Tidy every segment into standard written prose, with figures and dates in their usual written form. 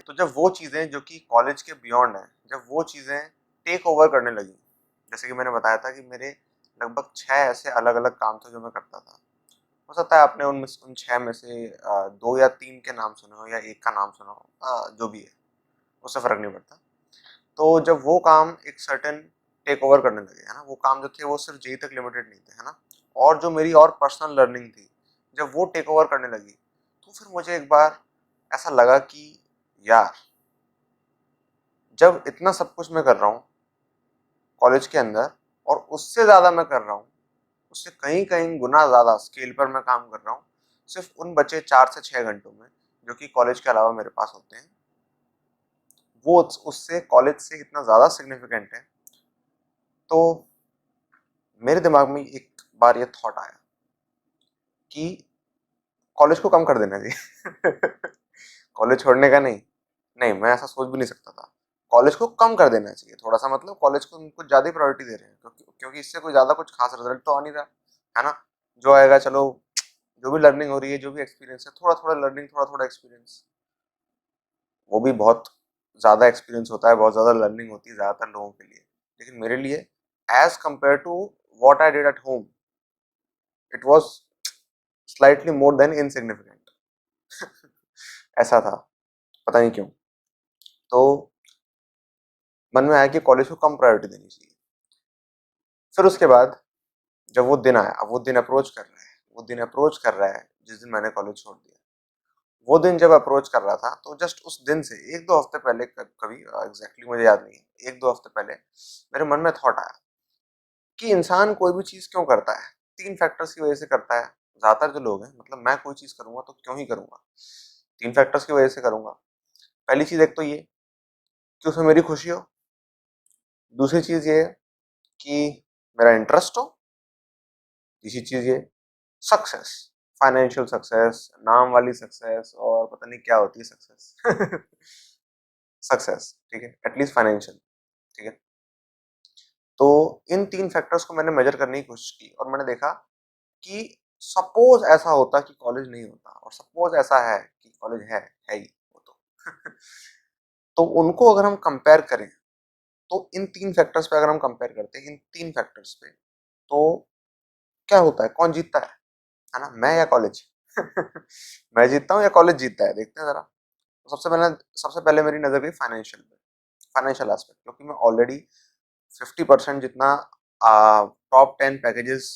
तो जब वो चीज़ें जो कि कॉलेज के बियॉन्ड हैं, जब वो चीज़ें टेक ओवर करने लगी, जैसे कि मैंने बताया था कि मेरे लगभग 6 ऐसे अलग-अलग काम थे जो मैं करता था। हो सकता है आपने उन 6 में से 2 या 3 के नाम सुने हो या 1 का नाम सुना हो, जो भी है, उससे फ़र्क नहीं पड़ता। तो जब वो काम एक सर्टेन टेक ओवर करने लगे, है ना, वो काम जो थे वो सिर्फ जेई तक लिमिटेड नहीं थे, है ना, और जो मेरी और पर्सनल लर्निंग थी, जब वो टेक ओवर करने लगी, तो फिर मुझे एक बार ऐसा लगा कि यार, जब इतना सब कुछ मैं कर रहा हूँ कॉलेज के अंदर, और उससे ज़्यादा मैं कर रहा हूँ, उससे कहीं कहीं गुना ज़्यादा स्केल पर मैं काम कर रहा हूँ, सिर्फ उन बचे 4 से 6 घंटों में जो कि कॉलेज के अलावा मेरे पास होते हैं, वो उससे कॉलेज से इतना ज़्यादा सिग्निफिकेंट है। तो मेरे दिमाग में एक बार ये थॉट आया कि कॉलेज को कम कर देना चाहिए। कॉलेज छोड़ने का नहीं, नहीं, मैं ऐसा सोच भी नहीं सकता था। कॉलेज को कम कर देना चाहिए थोड़ा सा, मतलब कॉलेज को कुछ ज़्यादा ही प्रायोरिटी दे रहे हैं, क्योंकि इससे कोई ज़्यादा कुछ खास रिजल्ट तो आ नहीं रहा, है ना। जो आएगा चलो, जो भी लर्निंग हो रही है, जो भी एक्सपीरियंस है, थोड़ा थोड़ा लर्निंग, थोड़ा थोड़ा एक्सपीरियंस, वो भी बहुत ज़्यादा एक्सपीरियंस होता है, बहुत ज़्यादा लर्निंग होती है ज़्यादातर लोगों के लिए। लेकिन मेरे लिए, as compared to what I did at home, it was slightly more than insignificant. ऐसा था, पता नहीं क्यों। तो मन में आया कि कॉलेज को कम प्रायोरिटी देनी चाहिए। फिर उसके बाद जब वो दिन आया, अब वो दिन अप्रोच कर रहा है, वो दिन अप्रोच कर रहा है जिस दिन मैंने कॉलेज छोड़ दिया। वो दिन जब अप्रोच कर रहा था, तो जस्ट उस दिन से 1-2 हफ्ते पहले, कभी एग्जैक्टली मुझे याद नहीं है, 1-2 हफ्ते पहले मेरे मन में थॉट आया कि इंसान कोई भी चीज़ क्यों करता है। 3 फैक्टर्स की वजह से करता है। ज़्यादातर जो लोग हैं, मतलब मैं कोई चीज़ करूँगा तो क्यों ही करूँगा? 3 फैक्टर्स की वजह से करूँगा। पहली चीज़ एक तो ये कि उसमें मेरी खुशी हो। दूसरी चीज़ ये है कि मेरा इंटरेस्ट हो। तीसरी चीज़ ये, सक्सेस, फाइनेंशियल सक्सेस, नाम वाली सक्सेस, और पता नहीं क्या होती है सक्सेस। सक्सेस, ठीक है, एटलीस्ट फाइनेंशियल, ठीक है। तो इन 3 फैक्टर्स को मैंने मेजर करने की कोशिश की, और मैंने देखा कि सपोज ऐसा होता कि कॉलेज नहीं होता, और सपोज ऐसा है कि कॉलेज है ही वो तो। तो उनको अगर हम कंपेयर करें, तो इन 3 फैक्टर्स पे अगर हम कंपेयर करते हैं, इन 3 फैक्टर्स पे, तो क्या होता है, कौन जीतता है ना, मैं या कॉलेज? मैं जीतता हूँ या कॉलेज जीतता है, देखते हैं जरा। तो सबसे पहले मेरी नजर गई फाइनेंशियल पे, फाइनेंशियल एस्पेक्ट, क्योंकि मैं ऑलरेडी 50% जितना टॉप 10 पैकेजेस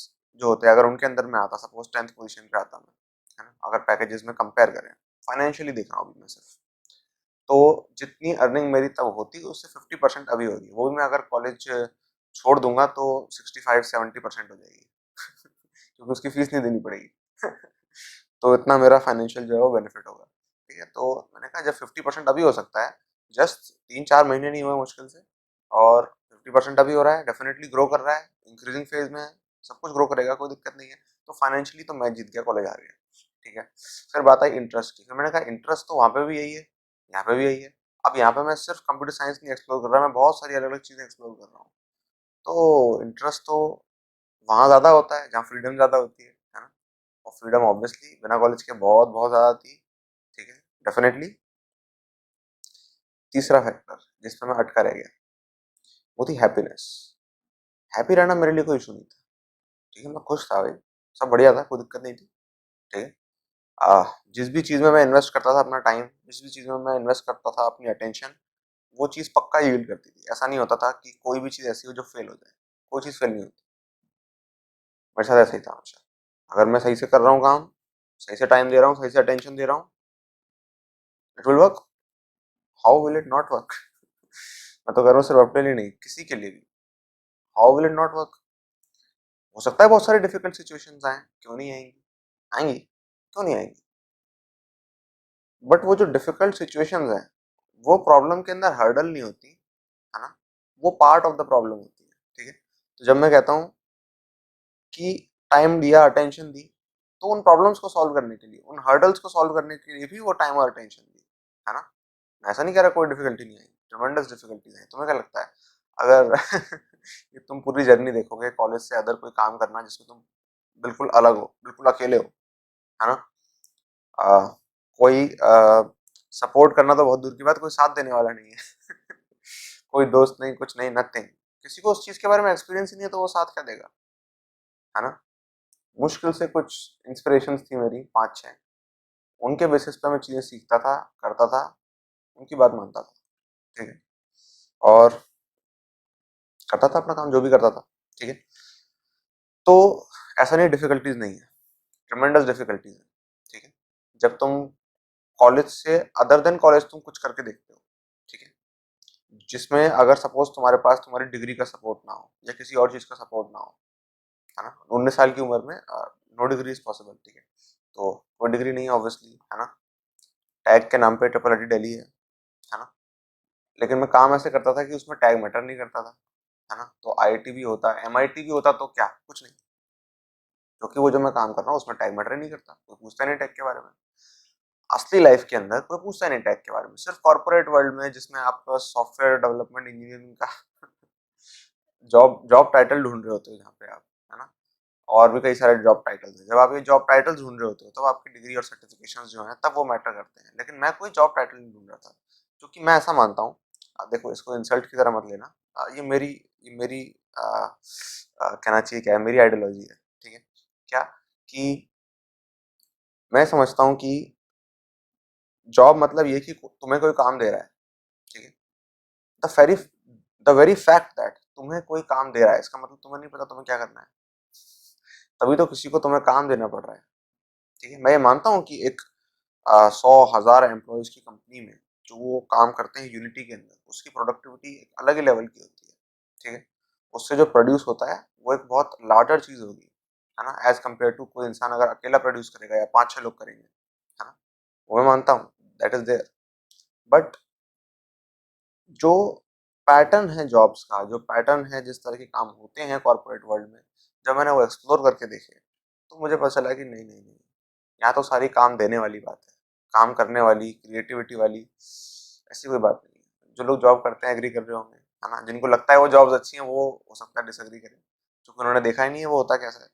जो होते हैं, अगर उनके अंदर में आता, सपोज 10th पोजीशन पे आता मैं, है ना, अगर पैकेजेस में कंपेयर करें, फाइनेंशियली देख रहा हूँ अभी मैं सिर्फ, तो जितनी अर्निंग मेरी तब होती, उससे 50% अभी हो रही है। वो भी मैं अगर कॉलेज छोड़ दूंगा तो 65-70% हो जाएगी। क्योंकि उसकी फीस नहीं देनी पड़ेगी। तो इतना मेरा फाइनेंशियल जो है वो बेनिफिट होगा, ठीक है। तो मैंने कहा जब 50% अभी हो सकता है, जस्ट 3-4 महीने नहीं हुए मुश्किल से, और 50% अभी हो रहा है, डेफिनेटली ग्रो कर रहा है, इंक्रीजिंग फेज में है, सब कुछ ग्रो करेगा, कोई दिक्कत नहीं है। तो फाइनेंशियली तो मैं जीत गया, कॉलेज आ गया, ठीक है। फिर बात आई इंटरेस्ट की। फिर मैंने कहा इंटरेस्ट तो वहाँ पे भी यही है, यहाँ पे भी यही है। अब यहाँ पे मैं सिर्फ कंप्यूटर साइंस नहीं एक्सप्लोर कर रहा, मैं बहुत सारी अलग अलग चीज़ें एक्सप्लोर कर रहा हूँ। तो इंटरेस्ट तो वहाँ ज़्यादा होता है जहाँ फ्रीडम ज़्यादा होती है ना। और फ्रीडम ऑब्वियसली बिना कॉलेज के बहुत बहुत ज़्यादा थी, ठीक है, डेफिनेटली। तीसरा फैक्टर जिस पे मैं अटका रह गया, वो थी हैप्पीनेस। हैप्पी रहना मेरे लिए कोई इशू नहीं था, ठीक है, मैं खुश था भाई, सब बढ़िया था, कोई दिक्कत नहीं थी, ठीक है। जिस भी चीज़ में मैं इन्वेस्ट करता था अपना टाइम, जिस भी चीज़ में मैं इन्वेस्ट करता था अपनी अटेंशन, वो चीज़ पक्का यील्ड करती थी। ऐसा नहीं होता था कि कोई भी चीज़ ऐसी हो जो फेल हो जाए, कोई चीज़ फेल नहीं होती। मेरे साथ ऐसा ही था हमेशा। अगर मैं सही से कर रहा हूँ काम, सही से टाइम दे रहा हूँ, सही से अटेंशन दे रहा हूँ, it will work. How will it not work? मैं तो कह रहा हूँ सिर्फ अपने लिए नहीं, किसी के लिए भी। How will it not work? हो सकता है बहुत सारी डिफिकल्ट सिचुएशंस आए, क्यों नहीं आएंगी, आएंगी, क्यों नहीं आएंगी। बट वो जो डिफिकल्ट सिचुएशंस हैं, वो प्रॉब्लम के अंदर हर्डल नहीं होती, है ना, वो पार्ट ऑफ द प्रॉब्लम होती है, ठीक है। तो जब मैं कहता हूँ कि टाइम दिया, अटेंशन दी, तो उन प्रॉब्लम्स को सॉल्व करने के लिए, उन हर्डल्स को सॉल्व करने के लिए भी वो टाइम और अटेंशन दी, है ना। मैं ऐसा नहीं कह रहा कोई डिफिकल्टी नहीं आई, ट्रेमेंडस डिफिकल्टीज है। तुम्हें क्या लगता है, अगर ये तुम पूरी जर्नी देखोगे कॉलेज से अदर कोई काम करना जिसमें तुम बिल्कुल अलग हो, बिल्कुल अकेले हो, है ना, कोई सपोर्ट करना तो बहुत दूर की बात, कोई साथ देने वाला नहीं है। कोई दोस्त नहीं, कुछ नहीं, नथिंग। किसी को उस चीज के बारे में एक्सपीरियंस ही नहीं है तो वो साथ क्या देगा, है ना। मुश्किल से कुछ इंस्पिरेशंस थी मेरी 5-6, उनके बेसिस पे मैं चीजें सीखता था, करता था, उनकी बात मानता था, ठीक है, और करता था अपना काम जो भी करता था, ठीक है। तो ऐसा नहीं डिफिकल्टीज नहीं है, ट्रेमेंडस डिफिकल्टीज है, ठीक है। जब तुम कॉलेज से अदर देन कॉलेज तुम कुछ करके देखते हो, ठीक है, जिसमें अगर सपोज तुम्हारे पास तुम्हारी डिग्री का सपोर्ट ना हो या किसी और चीज का सपोर्ट ना हो, है ना, 19 साल की उम्र में नो डिग्री इज पॉसिबल, ठीक है। तो कोई डिग्री नहीं है ऑब्वियसली, है ना, टैग के नाम पे ट्रिपल आई दिल्ली है ना। लेकिन मैं काम ऐसे करता था कि उसमें टैग मैटर नहीं करता था, है ना। तो आईआईटी भी होता, एमआईटी भी होता तो क्या, कुछ नहीं, क्योंकि वो जो मैं काम कर रहा हूँ उसमें टैग मैटर ही नहीं करता, कोई पूछता नहीं टैग के बारे में। असली लाइफ के अंदर कोई पूछता नहीं टैग के बारे में, सिर्फ कॉर्पोरेट वर्ल्ड में जिसमें आप सॉफ्टवेयर डेवलपमेंट इंजीनियरिंग का जॉब जॉब टाइटल ढूंढ रहे होते हो जहाँ पे आप, है ना, और भी कई सारे जॉब टाइटल्स हैं, जब आप ये जॉब टाइटल्स ढूंढ रहे होते हो तब आपकी डिग्री और सर्टिफिकेशंस जो हैं तब वो मैटर करते हैं। लेकिन मैं कोई जॉब टाइटल नहीं ढूंढ रहा था, क्योंकि मैं ऐसा मानता हूँ, देखो इसको इंसल्ट की तरह मत लेना, ये मेरी कहना चाहिए क्या है, मेरी आइडियोलॉजी है, ठीक है। क्या कि मैं समझता हूँ कि जॉब मतलब ये कि तुम्हें कोई काम दे रहा है, ठीक है। The very the very fact that तुम्हें कोई काम दे रहा है, इसका मतलब तुम्हें नहीं पता तुम्हें क्या करना है, तभी तो किसी को तुम्हें काम देना पड़ रहा है, ठीक है। मैं ये मानता हूँ कि एक 100,000 एम्प्लॉयज की कंपनी में जो वो काम करते हैं यूनिटी के अंदर, उसकी प्रोडक्टिविटी एक अलग ही लेवल की होती है, ठीक है। उससे जो प्रोड्यूस होता है वो एक बहुत लार्जर चीज होगी, है ना, एज कम्पेयर टू कोई इंसान अगर अकेला प्रोड्यूस करेगा या 5-6 लोग करेंगे, है ना। वो मैं मानता हूँ, दैट इज देयर। बट जो पैटर्न है जॉब्स का, जो पैटर्न है जिस तरह के काम होते हैं कॉर्पोरेट वर्ल्ड में, जब मैंने वो एक्सप्लोर करके देखे तो मुझे पता चला कि नहीं नहीं नहीं, यहाँ तो सारी काम देने वाली बात है, काम करने वाली, क्रिएटिविटी वाली ऐसी कोई बात नहीं है। जो लोग जॉब करते हैं एग्री कर रहे होंगे, है ना, जिनको लगता है वो जॉब्स अच्छी हैं वो हो सकता है डिसएग्री करें, क्योंकि उन्होंने देखा ही नहीं है वो होता कैसा है।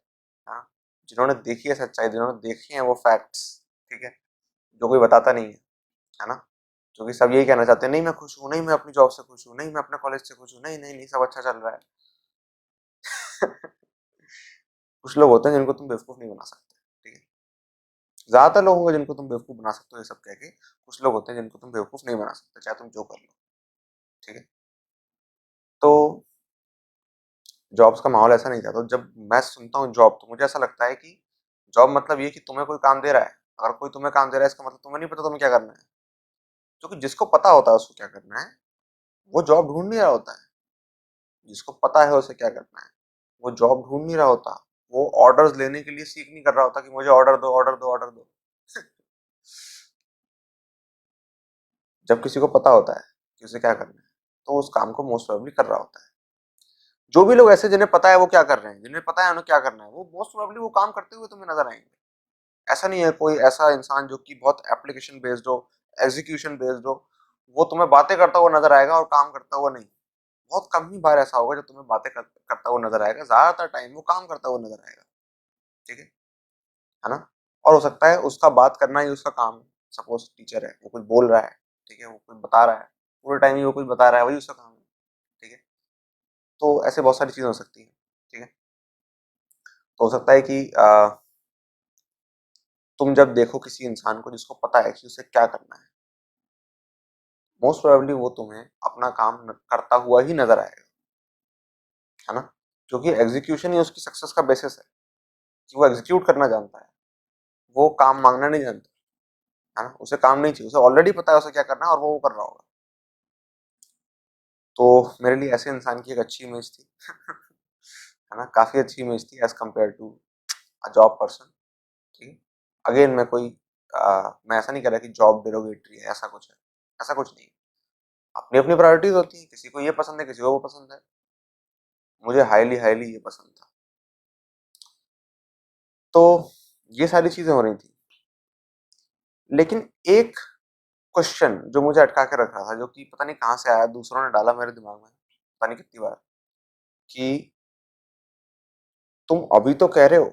हाँ, जिन्होंने देखी है सच्चाई, जिन्होंने देखी है वो फैक्ट्स, ठीक है, जो कोई बताता नहीं है ना। क्योंकि सब यही कहना चाहते हैं, नहीं मैं खुश हूँ, नहीं मैं अपनी जॉब से खुश हूँ, नहीं मैं अपने कॉलेज से खुश हूँ, नहीं नहीं नहीं सब अच्छा चल रहा है। कुछ लोग होते हैं जिनको तुम बेवकूफ नहीं बना सकते, ठीक है। ज्यादातर लोग होंगे जिनको तुम बेवकूफ बना सकते हो ये सब कह के, कुछ लोग होते हैं जिनको तुम बेवकूफ नहीं बना सकते चाहे तुम जो कर लो, ठीक है। तो जॉब्स का माहौल ऐसा नहीं था, तो जब मैं सुनता हूँ जॉब तो मुझे ऐसा लगता है कि जॉब मतलब ये कि तुम्हें कोई काम दे रहा है, अगर कोई तुम्हें काम दे रहा है इसका मतलब तुम्हें नहीं पता तुम्हें क्या करना है, क्योंकि जिसको पता होता है उसको क्या करना है वो जॉब ढूंढ नहीं रहा होता है, जिसको पता है उसे क्या करना है वो जॉब ढूंढ नहीं रहा होता, वो ऑर्डर्स लेने के लिए सीख नहीं कर रहा होता कि मुझे ऑर्डर दो ऑर्डर दो ऑर्डर दो। जब किसी को पता होता है कि उसे क्या करना है तो उस काम को मोस्ट प्रोबेबली कर रहा होता है। जो भी लोग ऐसे जिन्हें पता है वो क्या कर रहे हैं, जिन्हें पता है उन्हें क्या करना है, वो मोस्ट प्रोबेबली वो काम करते हुए तुम्हें नजर आएंगे। ऐसा नहीं है कोई ऐसा इंसान जो कि बहुत एप्लीकेशन बेस्ड हो, एग्जीक्यूशन बेस्ड हो, वो तुम्हें बातें करता हुआ नजर आएगा और काम करता हुआ नहीं। बहुत कम ही बार ऐसा होगा जो तुम्हें करता हुआ नजर आएगा, ज्यादातर टाइम वो काम करता हुआ नजर आएगा, ठीक है ना। और हो सकता है उसका बात करना ही उसका काम है, सपोज टीचर है वो कुछ बोल रहा है, ठीक है, वो कुछ बता रहा है, पूरे टाइम ही वो कुछ बता रहा है, वही उसका काम है, ठीक है। तो ऐसे बहुत सारी चीजें हो सकती हैं, ठीक है। तो हो सकता है कि तुम जब देखो किसी इंसान को जिसको पता है कि उसे क्या करना है, मोस्ट प्रोबेबली वो तुम्हें अपना काम करता हुआ ही नजर आएगा, है ना, क्योंकि एग्जीक्यूशन ही उसकी सक्सेस का बेसिस है, कि वो एग्जीक्यूट करना जानता है, वो काम मांगना नहीं जानता, है ना, उसे काम नहीं चाहिए, उसे ऑलरेडी पता है उसे क्या करना है और वो कर रहा होगा। तो मेरे लिए ऐसे इंसान की एक अच्छी इमेज थी, है ना, काफी अच्छी इमेज थी as compared to a job person, ठीक है। अगेन मैं ऐसा नहीं कह रहा कि जॉब डेरोगेटरी है, ऐसा कुछ है, ऐसा कुछ नहीं। अपनी अपनी प्रायोरिटीज होती है, किसी को ये पसंद है किसी को वो पसंद है, मुझे हाईली हाईली ये पसंद था। तो ये सारी चीजें हो रही थी, लेकिन एक क्वेश्चन जो मुझे अटका के रख रहा था, जो कि पता नहीं कहाँ से आया, दूसरों ने डाला मेरे दिमाग में पता नहीं कितनी बार, कि तुम अभी तो कह रहे हो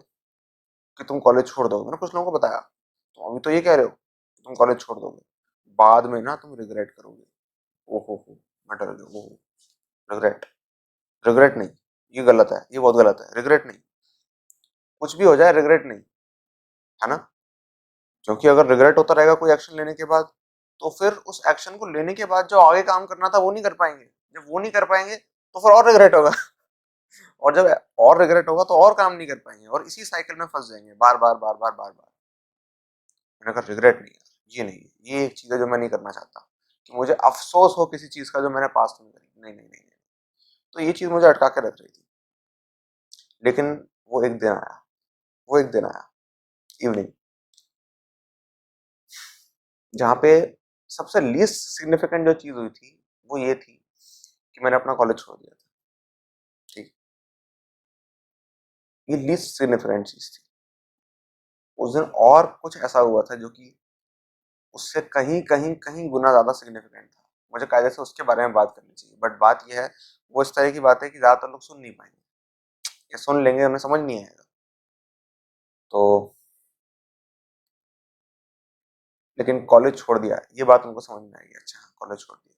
कि तुम कॉलेज छोड़ दोगे, मैंने कुछ लोगों को बताया, तुम अभी तो ये कह रहे हो कि तुम कॉलेज छोड़ दोगे, बाद में ना तुम रिग्रेट करोगे। ओहो, मैं डर गया। ओहो, रिग्रेट, रिग्रेट नहीं, ये गलत है, ये बहुत गलत है। रिग्रेट नहीं, कुछ भी हो जाए रिग्रेट नहीं, है ना। क्योंकि अगर रिग्रेट होता रहेगा कोई एक्शन लेने के बाद, तो फिर उस एक्शन को लेने के बाद जो आगे काम करना था वो नहीं कर पाएंगे। जब वो नहीं कर पाएंगे तो फिर और रिग्रेट होगा। और जब और रिग्रेट होगा तो और काम नहीं कर पाएंगे, और इसी साइकिल में फंस जाएंगे बार बार बार बार बार बार। मैंने कहा रिग्रेट नहीं है, ये नहीं है, ये एक चीज है जो मैं नहीं करना चाहता, कि मुझे अफसोस हो किसी चीज का जो मैंने पास्ट में करी। नहीं नहीं नहीं नहीं। तो ये चीज मुझे अटका के रख रही थी। लेकिन वो एक दिन आया, वो एक दिन आया, इवनिंग, जहाँ पे सबसे लीस्ट सिग्निफिकेंट जो चीज हुई थी वो ये थी कि मैंने अपना कॉलेज छोड़ दिया था। ठीक, ये लीस्ट सिग्निफिकेंट चीज थी। उस दिन और कुछ ऐसा हुआ था जो कि उससे कहीं कहीं कहीं गुना ज्यादा सिग्निफिकेंट था। मुझे कायदे से उसके बारे में बात करनी चाहिए, बट बात यह है, वो इस तरह की बात है कि ज्यादातर लोग सुन नहीं पाएंगे, या सुन लेंगे उन्हें समझ नहीं आएगा। तो लेकिन कॉलेज छोड़ दिया, ये बात उनको समझ में आएगी। अच्छा, कॉलेज छोड़ दिया,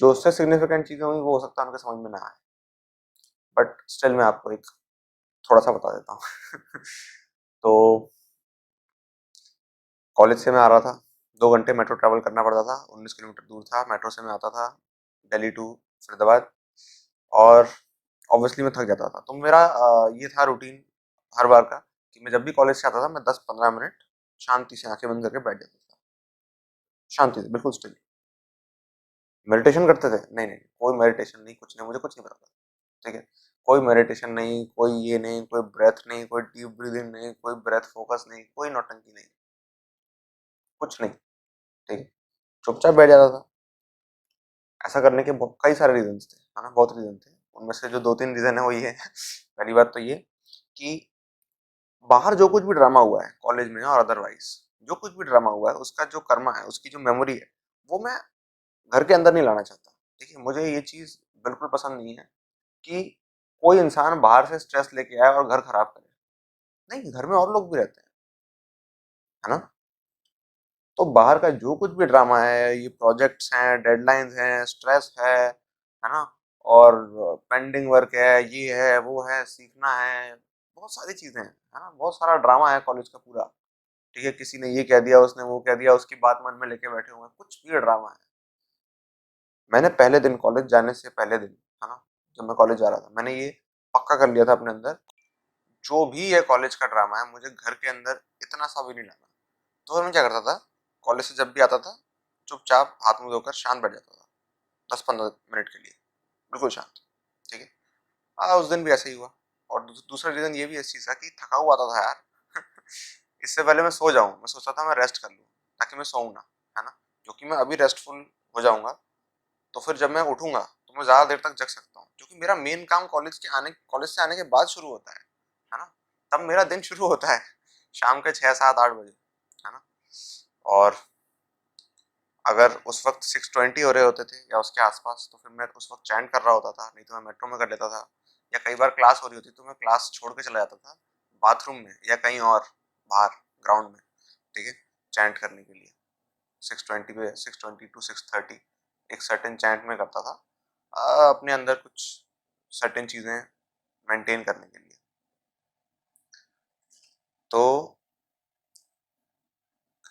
जो उससे सिग्निफिकेंट चीजें हुई वो हो सकता है उनके समझ में ना आए, बट स्टिल मैं आपको एक थोड़ा सा बता देता हूँ। तो कॉलेज से मैं आ रहा था, 2 घंटे मेट्रो ट्रैवल करना पड़ता था, 19 किलोमीटर दूर था। मेट्रो से मैं आता था दिल्ली टू फरीदाबाद, और ऑब्वियसली मैं थक जाता था। तो मेरा ये था रूटीन हर बार का, कि मैं जब भी कॉलेज से आता था मैं 10-15 मिनट शांति से आंखें बंद करके बैठ जाता था, शांति से, बिल्कुल स्टिल। मेडिटेशन करते थे? नहीं नहीं, कोई मेडिटेशन नहीं, कुछ नहीं, मुझे कुछ नहीं पता था। ठीक है, कोई मेडिटेशन नहीं, कोई ये नहीं, कोई ब्रेथ नहीं, कोई डीप ब्रीदिंग नहीं, कोई ब्रेथ फोकस नहीं, कोई नौटंकी नहीं, कुछ नहीं। ठीक है, चुपचाप बैठ जाता था। ऐसा करने के कई सारे रीजन थे, है ना, बहुत रीजन थे। उनमें से जो 2-3 रीजन है वो ये है। पहली बात तो ये कि बाहर जो कुछ भी ड्रामा हुआ है कॉलेज में और अदरवाइज, जो कुछ भी ड्रामा हुआ है उसका जो कर्मा है, उसकी जो मेमोरी है, वो मैं घर के अंदर नहीं लाना चाहता। ठीक है, मुझे ये चीज बिल्कुल पसंद नहीं है कि कोई इंसान बाहर से स्ट्रेस लेके आए और घर खराब करे। नहीं, घर में और लोग भी रहते हैं, है ना। तो बाहर का जो कुछ भी ड्रामा है, ये प्रोजेक्ट्स हैं, डेडलाइंस हैं, स्ट्रेस है ना, और पेंडिंग वर्क है, ये है, वो है, सीखना है, बहुत सारी चीजें हैं, है ना, बहुत सारा ड्रामा है कॉलेज का पूरा। ठीक है, किसी ने ये कह दिया, उसने वो कह दिया, उसकी बात मन में लेके बैठे हुए हैं, कुछ भी ड्रामा है। मैंने पहले दिन, कॉलेज जाने से पहले दिन, है ना, जब मैं कॉलेज जा रहा था, मैंने ये पक्का कर लिया था अपने अंदर, जो भी है कॉलेज का ड्रामा है, मुझे घर के अंदर इतना सा भी नहीं लाना। तो फिर मैं क्या करता था, कॉलेज से जब भी आता था, चुपचाप हाथ मुंह धोकर शांत बैठ जाता था, 10-15 मिनट के लिए, बिल्कुल शांत। ठीक है, उस दिन भी ऐसा ही हुआ। और दूसरा रीजन ये भी इस चीज का कि थका हुआ आता था यार। इससे पहले मैं सो जाऊं, मैं सोचता था मैं रेस्ट कर लूं ताकि मैं सोऊं ना, है ना, क्योंकि मैं अभी रेस्टफुल हो जाऊंगा तो फिर जब मैं उठूंगा तो मैं ज्यादा देर तक जग सकता हूँ, क्योंकि मेरा मेन काम कॉलेज से आने के बाद शुरू होता है ना। तब मेरा दिन शुरू होता है शाम के 6-7-8 बजे, है ना। और अगर उस वक्त 6:20 हो रहे होते थे या उसके आसपास, तो फिर मैं उस वक्त चैंट कर रहा होता था, नहीं तो मैं मेट्रो में कर लेता था, या कई बार क्लास हो रही होती तो मैं क्लास छोड़ के चला जाता था बाथरूम में या कहीं और बाहर ग्राउंड में। ठीक है, चैंट करने के लिए 6:20 पे, 6:20 to 6:30 एक सर्टेन चैंट में करता था, अपने अंदर कुछ सर्टेन चीजें मेंटेन करने के लिए। तो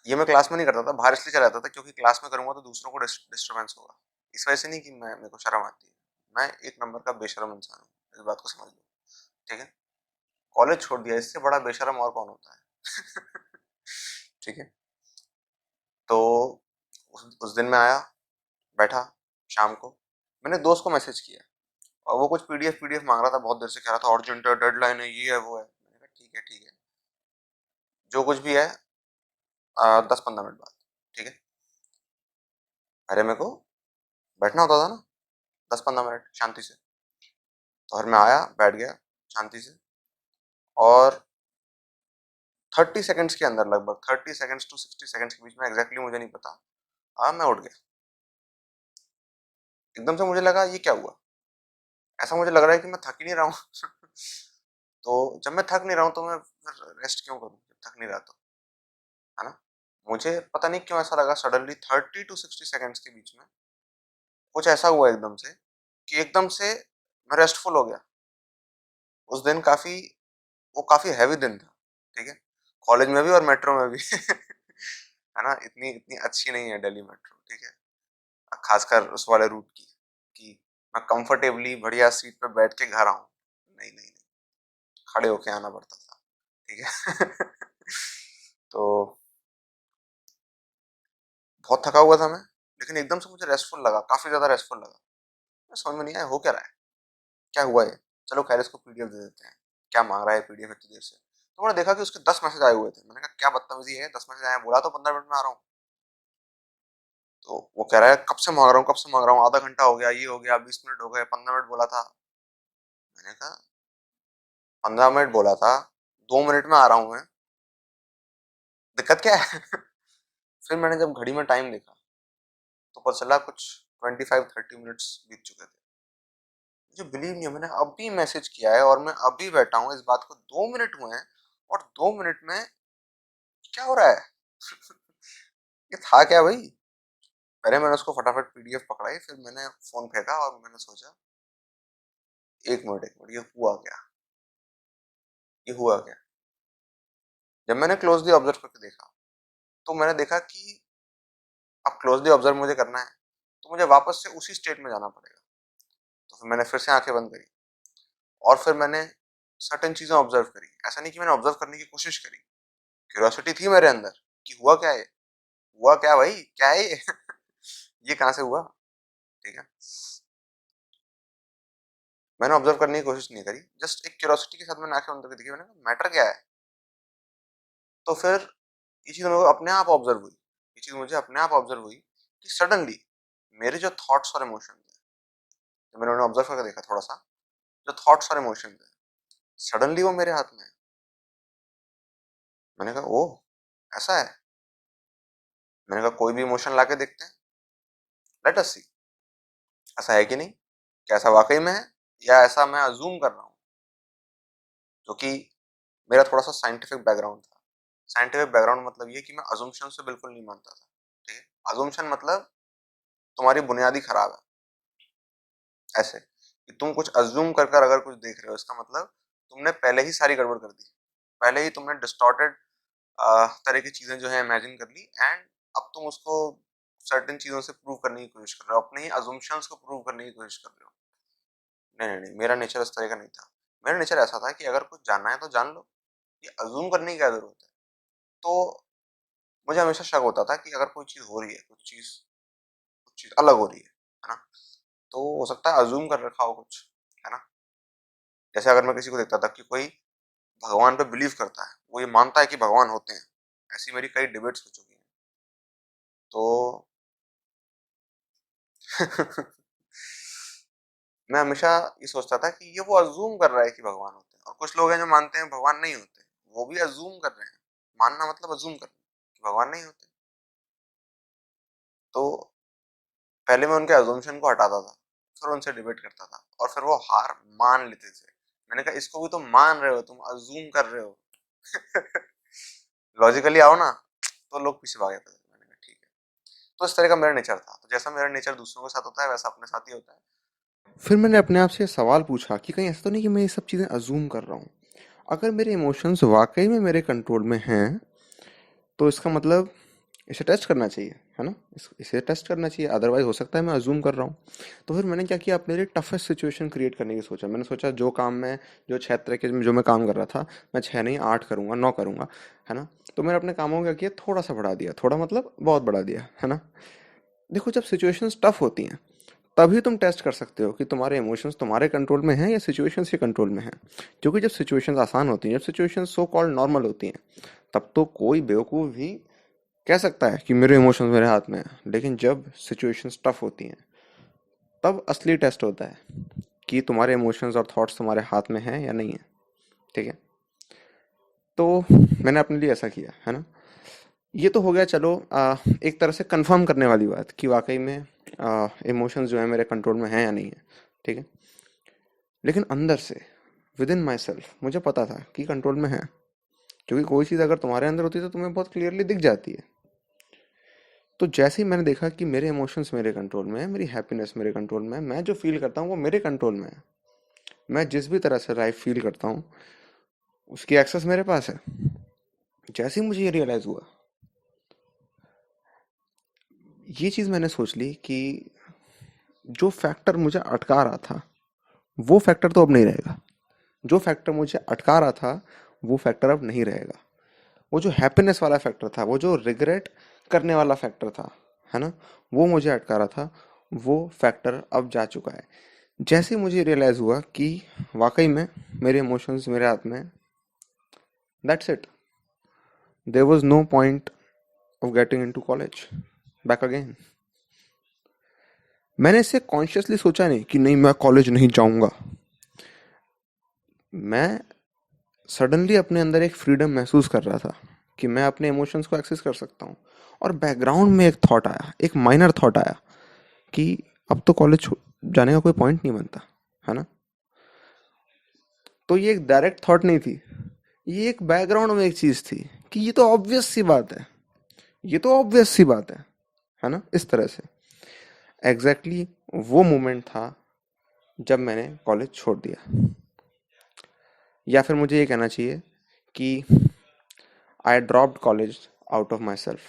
ये मैं क्लास में नहीं करता था, बाहर इसलिए चला जाता था क्योंकि क्लास में करूंगा तो दूसरों को डिस्टर्बेंस होगा। इस वजह से नहीं कि मेरे को शर्म आती है, मैं एक नंबर का बेशरम इंसान हूँ, इस बात को समझ लो। ठीक है, कॉलेज छोड़ दिया, इससे बड़ा बेशरम और कौन होता है। ठीक है, तो उस दिन मैं आया, बैठा शाम को, मैंने दोस्त को मैसेज किया, और वो कुछ पीडीएफ मांग रहा था, बहुत देर से कह रहा था अर्जेंट है, डेडलाइन है, ये है, वो है। मैंने कहा ठीक है ठीक है, जो कुछ भी है 10-15 मिनट बाद। ठीक है, अरे मेरे को बैठना होता था ना 10-15 मिनट शांति से। तो फिर मैं आया, बैठ गया शांति से, और 30 सेकंड्स के अंदर, लगभग 30 सेकंड्स to 60 सेकंड्स के बीच में, एग्जैक्टली मुझे नहीं पता, हाँ मैं उठ गया। एकदम से मुझे लगा ये क्या हुआ, ऐसा मुझे लग रहा है कि मैं थक ही नहीं रहा हूँ। तो जब मैं थक नहीं रहा हूँ तो मैं फिर रेस्ट क्यों करूँ जब थक नहीं रहा तो, है ना। मुझे पता नहीं क्यों ऐसा लगा, सडनली 30 to 60 सेकेंड्स के बीच में कुछ ऐसा हुआ एकदम से कि एकदम से मैं रेस्टफुल हो गया। उस दिन काफी हैवी दिन था, ठीक है, कॉलेज में भी और मेट्रो में भी है ना, इतनी इतनी अच्छी नहीं है दिल्ली मेट्रो, ठीक है, खासकर उस वाले रूट की, कि मैं कंफर्टेबली बढ़िया सीट पे बैठ के घर आऊं। नहीं नहीं नहीं, खड़े होके आना पड़ता था, ठीक है। तो बहुत थका हुआ था मैं, लेकिन एकदम से मुझे रेस्टफुल लगा, काफी ज्यादा रेस्टफुल लगा। मैं समझ में नहीं आया हो क्या रहा है, क्या हुआ है। चलो खैर, इसको पीडीएफ दे देते हैं, क्या मांग रहा है पीडीएफ इतनी देर से। तो मैंने देखा कि उसके 10 मैसेज आए हुए थे। मैंने कहा क्या बदतमीजी है, 10 मैसेज आए, बोला तो 15 मिनट में आ रहा हूँ। तो वो कह रहा है कब से मांग रहा हूँ, कब से मांग रहा हूँ, आधा घंटा हो गया, ये हो गया, 20 मिनट हो गए, 15 मिनट बोला था। मैंने कहा 15 मिनट बोला था, 2 मिनट में आ रहा हूँ मैं, दिक्कत क्या है। फिर मैंने जब घड़ी में टाइम देखा तो पता चला कुछ 25-30 मिनट्स बीत चुके थे। मुझे बिलीव नहीं है, मैंने अभी मैसेज किया है और मैं अभी बैठा हूँ, इस बात को 2 मिनट हुए हैं, और 2 मिनट में क्या हो रहा है। ये था क्या भाई। पहले मैंने उसको फटाफट पीडीएफ पकड़ाई, फिर मैंने फोन फेंका और मैंने सोचा एक मिनट, ये हुआ क्या, ये हुआ क्या। जब मैंने क्लोजली ऑब्जर्व करके देखा तो मैंने देखा कि अब क्लोजली ऑब्जर्व मुझे करना है तो मुझे वापस से उसी स्टेट में जाना पड़ेगा। तो फिर मैंने फिर से आंखें बंद करी और फिर मैंने सर्टेन चीजें ऑब्जर्व करी। ऐसा नहीं कि मैंने ऑब्जर्व करने की कोशिश करी, क्यूरियोसिटी थी मेरे अंदर कि हुआ क्या है, हुआ क्या भाई, क्या है ये। ये कहां से हुआ, ठीक है। मैंने ऑब्जर्व करने की कोशिश नहीं करी, जस्ट एक क्यूरियोसिटी के साथ मैंने आंखें बंद करके देखी। मैंने कहा मैटर क्या है। तो फिर ये चीज मेरे को अपने आप ऑब्जर्व हुई, ये चीज मुझे अपने आप ऑब्जर्व हुई कि सडनली मेरे जो थॉट्स और इमोशंस है, जब मैंने उन्हें ऑब्जर्व करके देखा थोड़ा सा, जो थॉट्स और इमोशंस है सडनली वो मेरे हाथ में है। मैंने कहा ओह, ऐसा है। मैंने कहा कोई भी इमोशन लाके देखते हैं, लेट अस सी, ऐसा है कि नहीं, क्या ऐसा वाकई में है या ऐसा मैं अजूम कर रहा हूँ। जो कि मेरा थोड़ा सा साइंटिफिक बैकग्राउंड था। साइंटिफिक बैकग्राउंड मतलब ये कि मैं अजम्पशन से बिल्कुल नहीं मानता था, ठीक है। अजम्पशन मतलब तुम्हारी बुनियादी खराब है, ऐसे कि तुम कुछ अज्यूम कर कर अगर कुछ देख रहे हो, इसका मतलब तुमने पहले ही सारी गड़बड़ कर दी, पहले ही तुमने डिस्टॉर्टेड तरह की चीजें जो है इमेजिन कर ली, एंड अब तुम उसको सर्टेन चीजों से प्रूव करने की कोशिश कर रहे हो, अपने ही अजम्पशंस को प्रूव करने की कोशिश कर रहे हो। नहीं नहीं नहीं, मेरा नेचर इस तरह का नहीं था। मेरा नेचर ऐसा था कि अगर कुछ जानना है तो जान लो, ये अज्यूम करने की क्या जरूरत है। तो मुझे हमेशा शक होता था कि अगर कोई चीज हो रही है, कुछ चीज अलग हो रही है ना, तो हो सकता है अज्यूम कर रखा हो कुछ, है ना। जैसे अगर मैं किसी को देखता था कि कोई भगवान पे बिलीव करता है, वो ये मानता है कि भगवान होते हैं, ऐसी मेरी कई डिबेट्स हो चुकी हैं। तो मैं हमेशा ये सोचता था कि ये वो अज्यूम कर रहा है कि भगवान होते हैं, और कुछ लोग हैं जो मानते हैं भगवान नहीं होते, वो भी अज्यूम कर रहे हैं। मानना मतलब अज्यूम करना कि भगवान नहीं होते। तो पहले मैं उनके अजम्पशन को हटाता था, फिर उनसे डिबेट करता था, और फिर वो हार मान लेते थे। मैंने कहा इसको भी तुम मान रहे हो, तुम अज्यूम कर रहे हो। लॉजिकली आओ ना। तो लोग पीछे भाग जाते थे। मैंने कहा ठीक है। तो इस तरह का मेरा नेचर था। तो जैसा मेरा नेचर दूसरों के साथ होता है, वैसा अपने साथ ही होता है। फिर मैंने अपने आप से सवाल पूछा कि कहीं ऐसा तो नहीं कि मैं ये सब चीज़ें अज्यूम कर रहा हूँ। अगर मेरे इमोशंस वाकई में मेरे कंट्रोल में हैं, तो इसका मतलब इसे टेस्ट करना चाहिए, है ना। इसे टेस्ट करना चाहिए, अदरवाइज हो सकता है मैं अज्यूम कर रहा हूँ। तो फिर मैंने क्या किया, अपने लिए टफेस्ट सिचुएशन क्रिएट करने की सोचा। मैंने सोचा जो काम मैं, जो क्षेत्र के जो मैं काम कर रहा था, मैं 6 नहीं 8 करूँगा, 9 करूँगा, है ना। तो मैंने अपने कामों को क्या किया, थोड़ा सा बढ़ा दिया, थोड़ा मतलब बहुत बढ़ा दिया, है ना। देखो जब सिचुएशंस टफ होती हैं, तभी तुम टेस्ट कर सकते हो कि तुम्हारे इमोशंस तुम्हारे कंट्रोल में हैं या सिचुएशंस के कंट्रोल में हैं। क्योंकि जब सिचुएशंस आसान होती हैं, जब सिचुएशंस सो कॉल्ड नॉर्मल होती हैं, तब तो कोई बेवकूफ़ भी कह सकता है कि मेरे इमोशंस मेरे हाथ में है। लेकिन जब सिचुएशंस टफ होती हैं, तब असली टेस्ट होता है कि तुम्हारे इमोशंस और थॉट्स तुम्हारे हाथ में हैं या नहीं है, ठीक है। तो मैंने अपने लिए ऐसा किया, है ना। ये तो हो गया, चलो एक तरह से कंफर्म करने वाली बात कि वाकई में इमोशंस जो है मेरे कंट्रोल में हैं या नहीं है, ठीक है। लेकिन अंदर से, विद इन माई सेल्फ, मुझे पता था कि कंट्रोल में है। क्योंकि कोई चीज़ अगर तुम्हारे अंदर होती है तो तुम्हें बहुत क्लियरली दिख जाती है। तो जैसे ही मैंने देखा कि मेरे इमोशंस मेरे कंट्रोल में है, मेरी हैप्पीनेस मेरे कंट्रोल में है, मैं जो फील करता हूँ वो मेरे कंट्रोल में है, मैं जिस भी तरह से लाइफ फील करता हूँ उसकी एक्सेस मेरे पास है। जैसे ही मुझे ये रियलाइज हुआ, ये चीज मैंने सोच ली कि जो फैक्टर मुझे अटका रहा था वो फैक्टर तो अब नहीं रहेगा। जो फैक्टर मुझे अटका रहा था वो फैक्टर अब नहीं रहेगा। वो जो हैप्पीनेस वाला फैक्टर था, वो जो रिग्रेट करने वाला फैक्टर था, है ना, वो मुझे अटका रहा था, वो फैक्टर अब जा चुका है। जैसे ही मुझे रियलाइज हुआ कि वाकई में मेरे इमोशंस मेरे हाथ में, that's it, there was no point of getting into college back again. मैंने इसे कॉन्शियसली सोचा नहीं कि नहीं मैं कॉलेज नहीं जाऊंगा। मैं सडनली अपने अंदर एक फ्रीडम महसूस कर रहा था कि मैं अपने इमोशंस को एक्सेस कर सकता हूँ। और बैकग्राउंड में एक थॉट आया, एक माइनर थॉट आया कि अब तो कॉलेज जाने का कोई पॉइंट नहीं बनता, है ना। तो ये एक डायरेक्ट थॉट नहीं थी, ये एक बैकग्राउंड में एक चीज थी कि ये तो ऑब्वियस सी बात है, ये तो ऑब्वियस सी बात है ना, इस तरह से। एग्जैक्टली वो मोमेंट था जब मैंने कॉलेज छोड़ दिया। या फिर मुझे ये कहना चाहिए कि I dropped college out of my self.